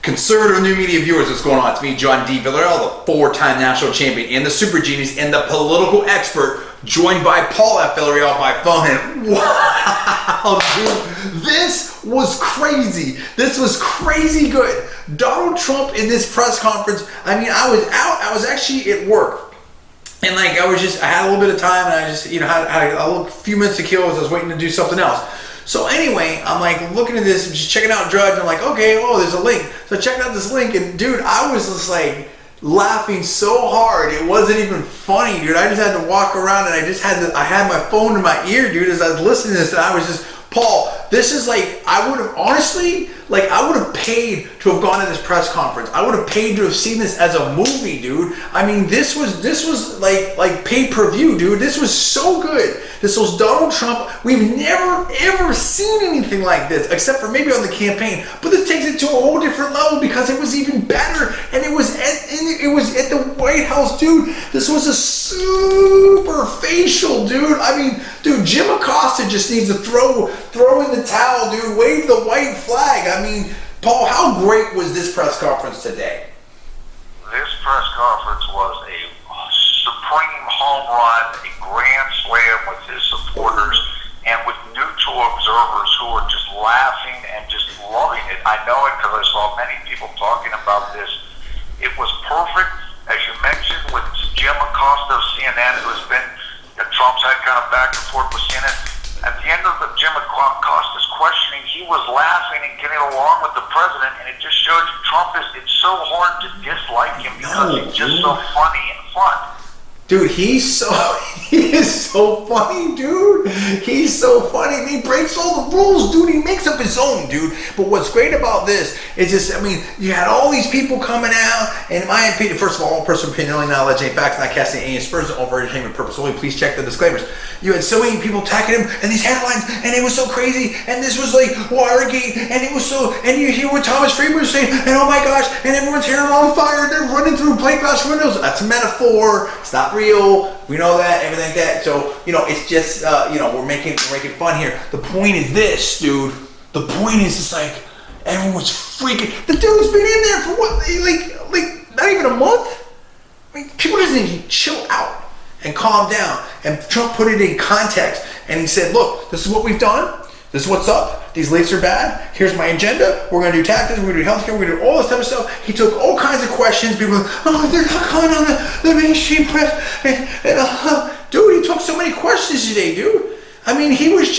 Conservative New Media viewers, what's going on? It's me, John D. Villarreal, the 4-time national champion and the super genius and the political expert, joined by Paul F. Villarreal by phone. And wow, dude, this was crazy. This was crazy good. Donald Trump in this press conference, I mean, I was out, I was actually at work. And like, I had a little bit of time and I just, had a few minutes to kill as I was waiting to do something else. So anyway, I'm like looking at this, just checking out Drudge, and I'm like, okay, oh, there's a link. So checking out this link, and dude, I was just like laughing so hard, it wasn't even funny, dude. I just had to walk around, and I had my phone in my ear, dude, as I was listening to this, and I was just, Paul, this is like, I would have honestly, like, I would have paid to have gone to this press conference. I would have paid to have seen this as a movie, dude. I mean, this was like pay-per-view, dude. This was so good. This was Donald Trump. We've never, ever seen anything like this, except for maybe on the campaign. But this takes it to a whole different level because it was even better. And it was at the White House, dude. This was a super facial, dude. I mean, dude, Jim Acosta just needs to throw in the towel, dude. Wave the white flag. I mean, Paul, how great was this press conference today? This press conference was a supreme home run, a grand slam with his supporters and with neutral observers who were just laughing and just loving it. I know it because I saw many people talking about this. It was perfect, as you mentioned, with Jim Acosta of CNN, who has been Trump's had kind of back and forth with CNN. At the end of Jim Acosta's questioning, he was laughing and getting along with the president, and it just showed you it's so hard to dislike him because he's just so funny and fun. Dude, he is so funny, dude. He's so funny. He breaks all the rules, dude. He makes up his own, dude. But what's great about this is just, I mean, you had all these people coming out, and in my opinion, first of all personal opinion, only not alleged any facts, not casting any aspersions on for entertainment purpose only. Please check the disclaimers. You had so many people attacking him, and these headlines, and it was so crazy, and this was like Watergate, and it was so, and you hear what Thomas Friedman was saying, and oh my gosh, and everyone's hair on fire, they're running through plate glass windows. That's a metaphor. It's not real. We know that, everything like that. So, it's just, we're making fun here. The point is this, dude. The point is just like, everyone's freaking. The dude's been in there for what, like not even a month? I mean, people just need to chill out and calm down. And Trump put it in context, and he said, look, this is what we've done. This is what's up. These leaks are bad. Here's my agenda. We're going to do tactics. We're going to do healthcare. We're going to do all this type of stuff. He took all kinds of questions. People were like, oh, they're not coming on the mainstream press. Dude, he took so many questions today, dude. I mean, he was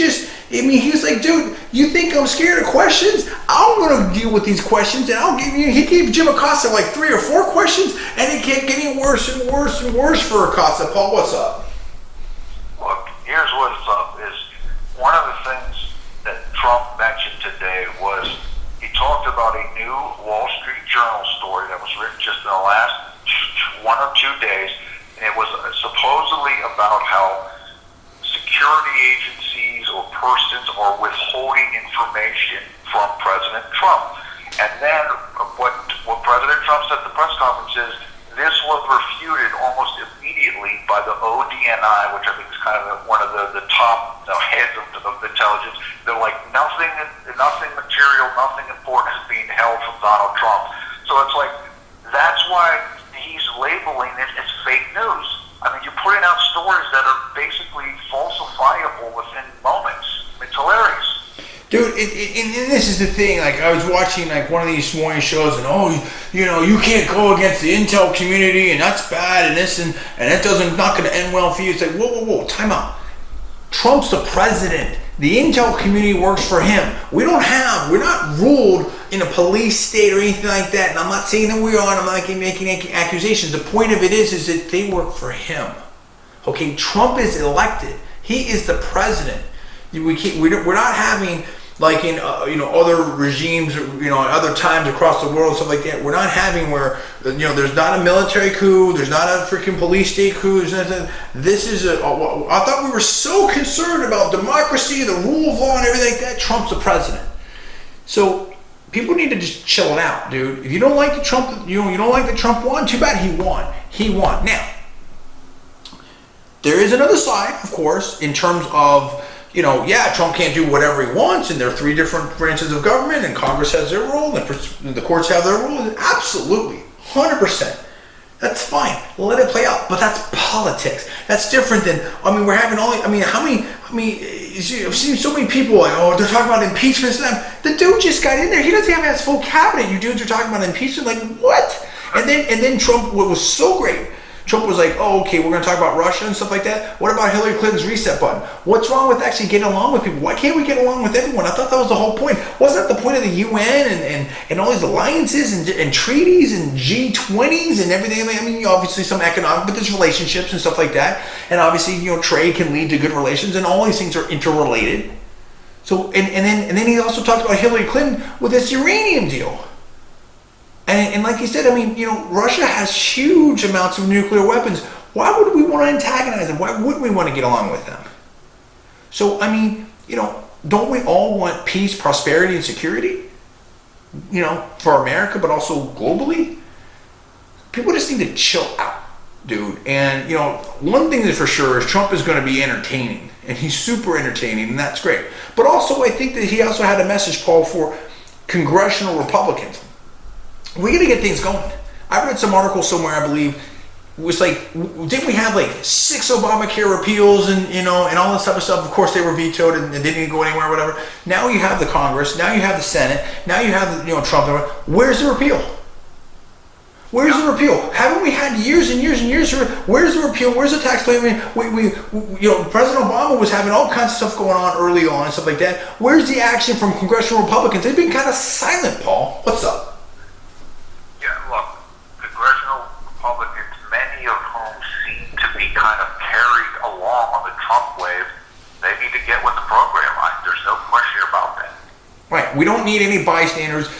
like, dude, you think I'm scared of questions? I'm going to deal with these questions, and I'll give you. He gave Jim Acosta like 3 or 4 questions, and it kept getting worse and worse and worse for Acosta. Paul, what's up? Look, here's what's up. Is one of the things that Trump mentioned today was he talked about a new Wall Street Journal story that was written just in the last 1 or 2 days, and it was supposedly about how security agencies or persons are withholding information from President Trump. And then what President Trump said at the press conference is this was refuted almost immediately by the ODNI, which I think is kind of one of the top heads of intelligence. They're like, nothing material, nothing important is being held from Donald Trump. So it's like, that's why he's labeling it as fake news. I mean, you're putting out stories that are basically falsifiable within moments. It's hilarious. Dude, and this is the thing, like, I was watching, like, one of these morning shows, and, you can't go against the intel community, and that's bad, and this, and that not going to end well for you. It's like, whoa, time out. Trump's the president. The intel community works for him. We're not ruled in a police state or anything like that, and I'm not saying that we are, and I'm not making accusations. The point of it is that they work for him. Okay, Trump is elected. He is the president. We're not having, like in other regimes, other times across the world, stuff like that. We're not having where there's not a military coup, there's not a freaking police state coup. This is I thought we were so concerned about democracy, the rule of law, and everything like that. Trump's the president, so people need to just chill it out, dude. If you don't like the Trump, you don't like that Trump won. Too bad he won. He won. Now there is another side, of course, in terms of yeah, Trump can't do whatever he wants, and there are three different branches of government, and Congress has their role, and the courts have their role. Absolutely, 100%. That's fine. Let it play out. But that's politics. That's different than, we're having I've seen so many people like, they're talking about impeachment. The dude just got in there. He doesn't have his full cabinet. You dudes are talking about impeachment. Like, what? And then Trump, what was so great, Trump was like, okay, we're going to talk about Russia and stuff like that. What about Hillary Clinton's reset button? What's wrong with actually getting along with people? Why can't we get along with everyone? I thought that was the whole point. Wasn't that the point of the UN and all these alliances and treaties and G20s and everything? Obviously some economic, but there's relationships and stuff like that. And obviously, trade can lead to good relations, and all these things are interrelated. So, and then he also talked about Hillary Clinton with this uranium deal. And like you said, Russia has huge amounts of nuclear weapons. Why would we want to antagonize them? Why wouldn't we want to get along with them? So, don't we all want peace, prosperity, and security? For America, but also globally? People just need to chill out, dude. And, one thing that's for sure is Trump is going to be entertaining. And he's super entertaining, and that's great. But also, I think that he also had a message, Paul, for congressional Republicans. We got to get things going. I read some article somewhere, I believe, it was like, didn't we have like 6 Obamacare repeals and all this type of stuff? Of course, they were vetoed and they didn't go anywhere or whatever. Now you have the Congress. Now you have the Senate. Now you have Trump. Where's the repeal? Where's the repeal? Haven't we had years and years and years? Where's the repeal? Where's the tax plan? President Obama was having all kinds of stuff going on early on and stuff like that. Where's the action from congressional Republicans? They've been kind of silent, Paul. What's up? Congressional Republicans, many of whom seem to be kind of carried along on the Trump wave, they need to get with the program. There's no question about that. Right. We don't need any bystanders.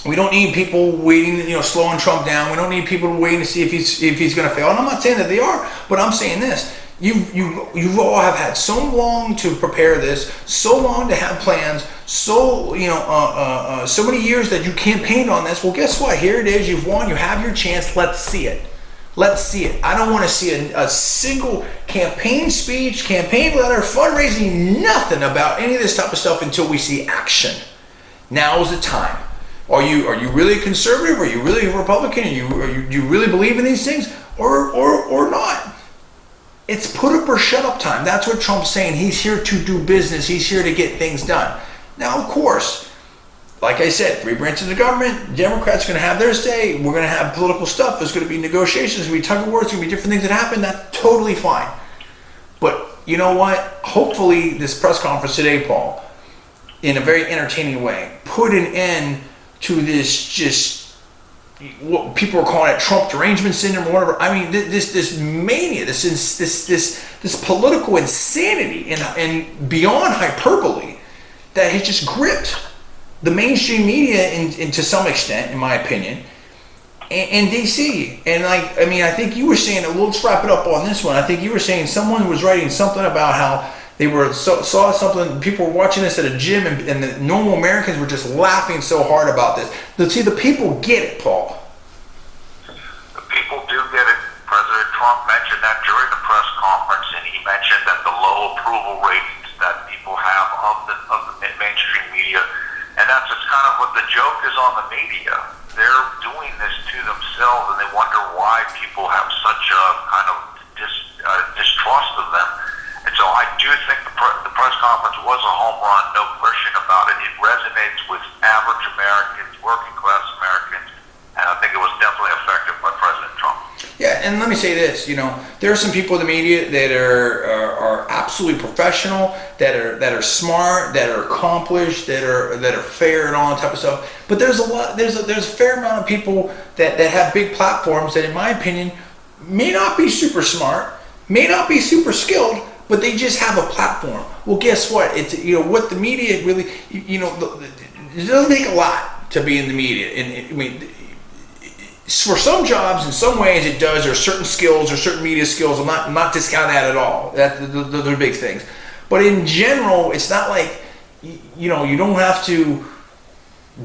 We don't need people waiting, slowing Trump down. We don't need people waiting to see if he's going to fail. And I'm not saying that they are, but I'm saying this. You all have had so long to prepare this, so long to have plans, so many years that you campaigned on this. Well, guess what? Here it is. You've won. You have your chance. Let's see it. Let's see it. I don't want to see a single campaign speech, campaign letter, fundraising, nothing about any of this type of stuff until we see action. Now is the time. Are you really conservative? Are you really a Republican? Do you really believe in these things, or not? It's put up or shut up time. That's what Trump's saying. He's here to do business. He's here to get things done. Now, of course, like I said, 3 branches of government. Democrats are going to have their say. We're going to have political stuff. There's going to be negotiations. There's going to be tug of war. There's going to be different things that happen. That's totally fine. But you know what? Hopefully, this press conference today, Paul, in a very entertaining way, put an end to this just what people are calling it Trump derangement syndrome or whatever. This mania, this political insanity and beyond hyperbole that has just gripped the mainstream media and to some extent, in my opinion, and DC. And I think you were saying, let's wrap it up on this one. I think you were saying someone was writing something about how they saw something, people were watching this at a gym, and the normal Americans were just laughing so hard about this. See, the people get it, Paul. The people do get it. President Trump mentioned that during the press conference, and he mentioned that the low approval ratings that people have of the mainstream media, and that's just kind of what the joke is on the media. They're doing this to themselves, and they wonder why people have such a kind of distrust of them. And so I do think the press conference was a home run, no question about it. It resonates with average Americans, working class Americans, and I think it was definitely effective by President Trump. Yeah, and let me say this, there are some people in the media that are absolutely professional, that are smart, that are accomplished, that are fair and all that type of stuff. But there's a fair amount of people that have big platforms that, in my opinion, may not be super smart, may not be super skilled, but they just have a platform. Well, guess what? It's what the media really, it doesn't take a lot to be in the media. And for some jobs, in some ways, it does. There are certain skills or certain media skills. I'm not discounting that at all. Those are big things. But in general, it's not like you don't have to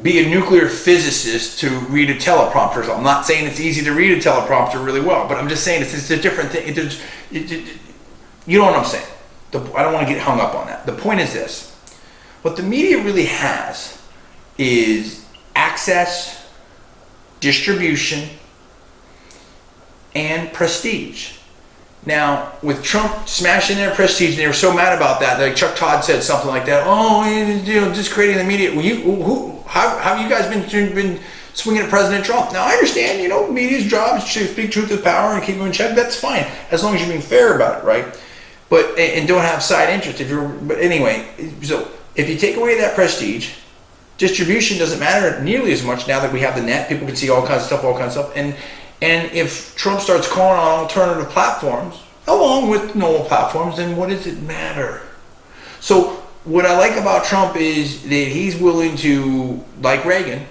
be a nuclear physicist to read a teleprompter. I'm not saying it's easy to read a teleprompter really well, but I'm just saying it's a different thing. You know what I'm saying? I don't want to get hung up on that. The point is this. What the media really has is access, distribution, and prestige. Now, with Trump smashing their prestige, they were so mad about that. Like Chuck Todd said something like that. Oh, just creating the media. Well, how have you guys been swinging at President Trump? Now, I understand, media's job is to speak truth with power and keep them in check. That's fine, as long as you're being fair about it, right? But and don't have side interest. But anyway, so if you take away that prestige, distribution doesn't matter nearly as much now that we have the net. People can see all kinds of stuff, And if Trump starts calling on alternative platforms, along with normal platforms, then what does it matter? So what I like about Trump is that he's willing to, like Reagan,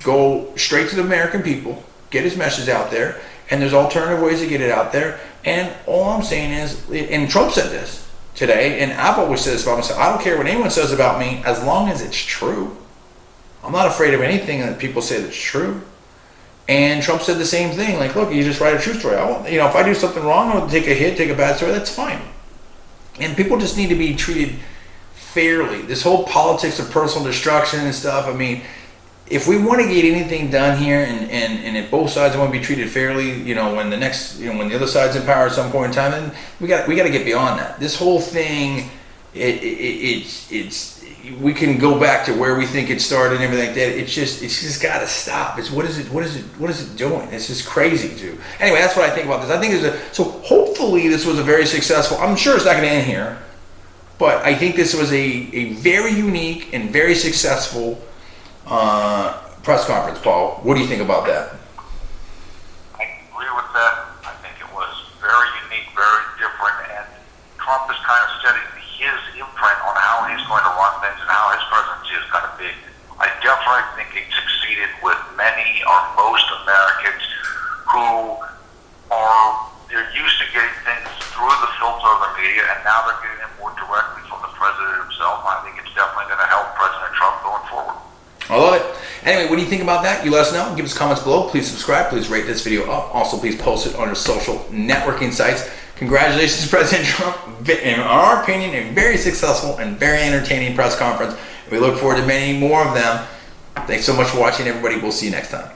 go straight to the American people, get his message out there, and there's alternative ways to get it out there. And all I'm saying is, and Trump said this today, and I've always said this about myself, I don't care what anyone says about me as long as it's true. I'm not afraid of anything that people say that's true. And Trump said the same thing. Like, look, you just write a true story. If I do something wrong, I'll take a hit, take a bad story. That's fine. And people just need to be treated fairly. This whole politics of personal destruction and stuff. I mean, if we want to get anything done here, and if both sides want to be treated fairly, when the other side's in power at some point in time, then we got to get beyond that. This whole thing, it's. We can go back to where we think it started and everything like that. It's just got to stop. What is it doing? It's just crazy too. Anyway, that's what I think about this. I think so hopefully this was a very successful, I'm sure it's not going to end here, but I think this was a very unique and very successful press conference, Paul. What do you think about that? I agree with that. I think it was very unique, very different, and Trump is kind of setting his imprint on how he's going to run things and how his presidency is going to be. I definitely think he succeeded with many or most Americans who they're used to getting things through the filter of the media, and now they're getting it more directly from the president himself. I think it's definitely going to help President Trump going forward. I love it. Anyway, what do you think about that? You let us know. Give us comments below. Please subscribe. Please rate this video up. Also, please post it on your social networking sites. Congratulations, President Trump. In our opinion, a very successful and very entertaining press conference. We look forward to many more of them. Thanks so much for watching, everybody. We'll see you next time.